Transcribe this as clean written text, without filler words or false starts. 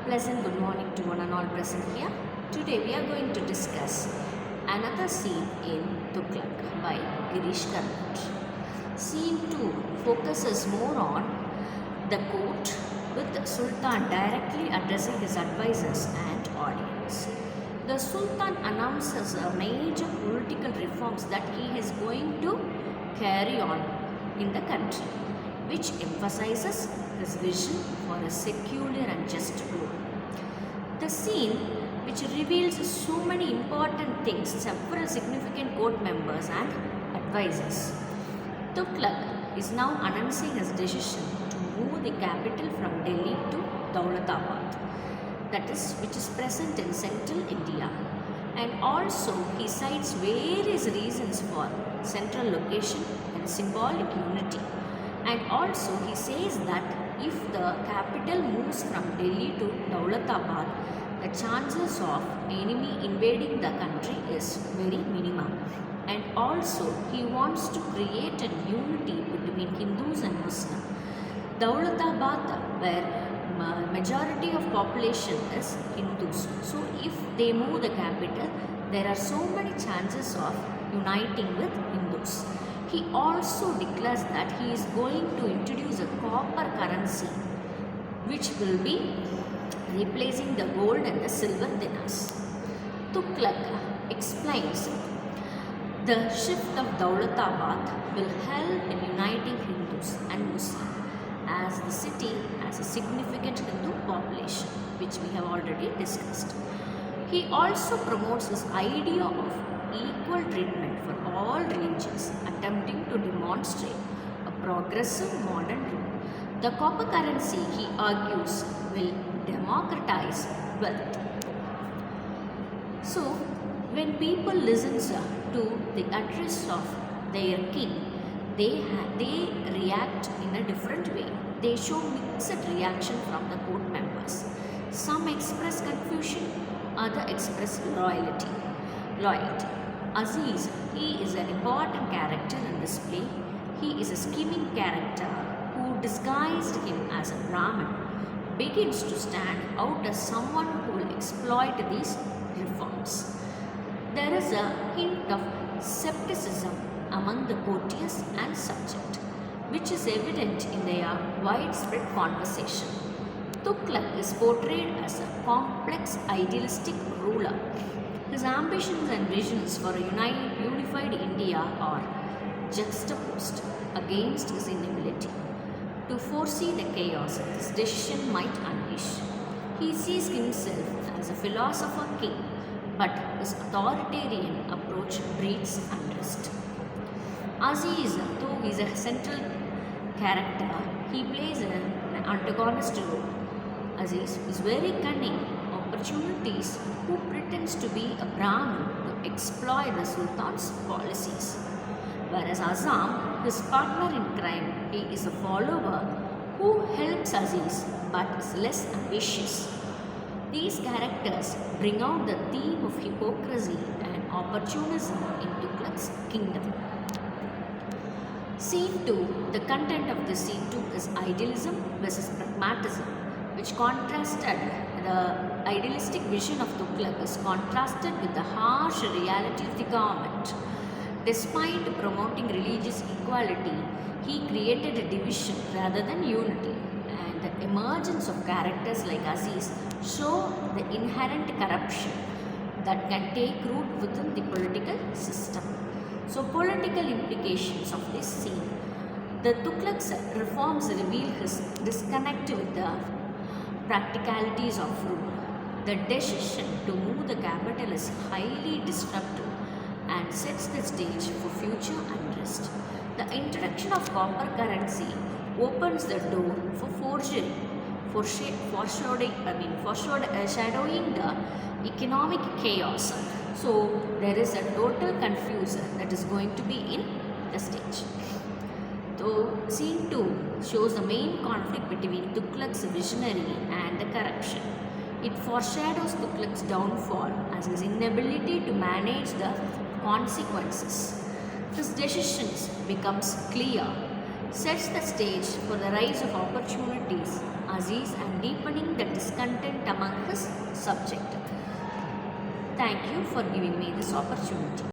Pleasant good morning to one and all present here. Today we are going to discuss another scene in Tughlaq by Girish Karnad. Scene 2 focuses more on the court with the Sultan directly addressing his advisors and audience. The Sultan announces a major political reforms that he is going to carry on in the country, which emphasizes his vision for a secular and just rule. The scene, which reveals so many important things, several significant court members and advisors. Tughlaq is now announcing his decision to move the capital from Delhi to Dawlatabad, that is, which is present in central India. And also he cites various reasons for central location and symbolic unity. And also he says that if the capital moves from Delhi to Dawlatabad, the chances of enemy invading the country is very minimum. And also he wants to create a unity between Hindus and Muslims. Dawlatabad, where majority of population is Hindus. So if they move the capital, there are so many chances of uniting with Hindus. He also declares that he is going to introduce a copper currency which will be replacing the gold and the silver dinars. Tughlaq explains the shift of Dawlatabad will help in uniting Hindus and Muslims, as the city has a significant Hindu population, which we have already discussed. He also promotes this idea of equal treatment for all religions, attempting to demonstrate a progressive modern rule. The copper currency, he argues, will democratize wealth. So, when people listen to the address of their king, they react in a different way. They show mixed reaction from the court members. Some express confusion, others express loyalty. Aziz, he is an important character in this play. He is a scheming character who disguised him as a Brahmin, begins to stand out as someone who will exploit these reforms. There is a hint of skepticism among the courtiers and subject, which is evident in their widespread conversation. Tughlaq is portrayed as a complex, idealistic ruler. His ambitions and visions for a unified India are juxtaposed against his inability to foresee the chaos this decision might unleash. He sees himself as a philosopher king, but his authoritarian approach breeds unrest. Aziz, though he is a central character, he plays an antagonist role. Aziz is very cunning, opportunities, who pretends to be a Brahmin to exploit the Sultan's policies. Whereas Azam, his partner in crime, he is a follower who helps Aziz but is less ambitious. These characters bring out the theme of hypocrisy and opportunism in Tughlaq's kingdom. Scene 2, the content of the scene 2 is idealism versus pragmatism, which contrasted the idealistic vision of Tughlaq is contrasted with the harsh reality of the government. Despite promoting religious equality, he created a division rather than unity, and the emergence of characters like Aziz show the inherent corruption that can take root within the political system. So, political implications of this scene. The Tughlaq's reforms reveal his disconnect with the practicalities of rule. The decision to move the capital is highly disruptive and sets the stage for future unrest. The introduction of copper currency opens the door for forgery, foreshadowing the economic chaos. So there is a total confusion that is going to be in the stage. So scene 2 shows the main conflict between Tughlaq's visionary and the corruption. It foreshadows Tughlaq's downfall as his inability to manage the consequences. His decisions becomes clear, sets the stage for the rise of opportunities, Aziz, and deepening the discontent among subject. Thank you for giving me this opportunity.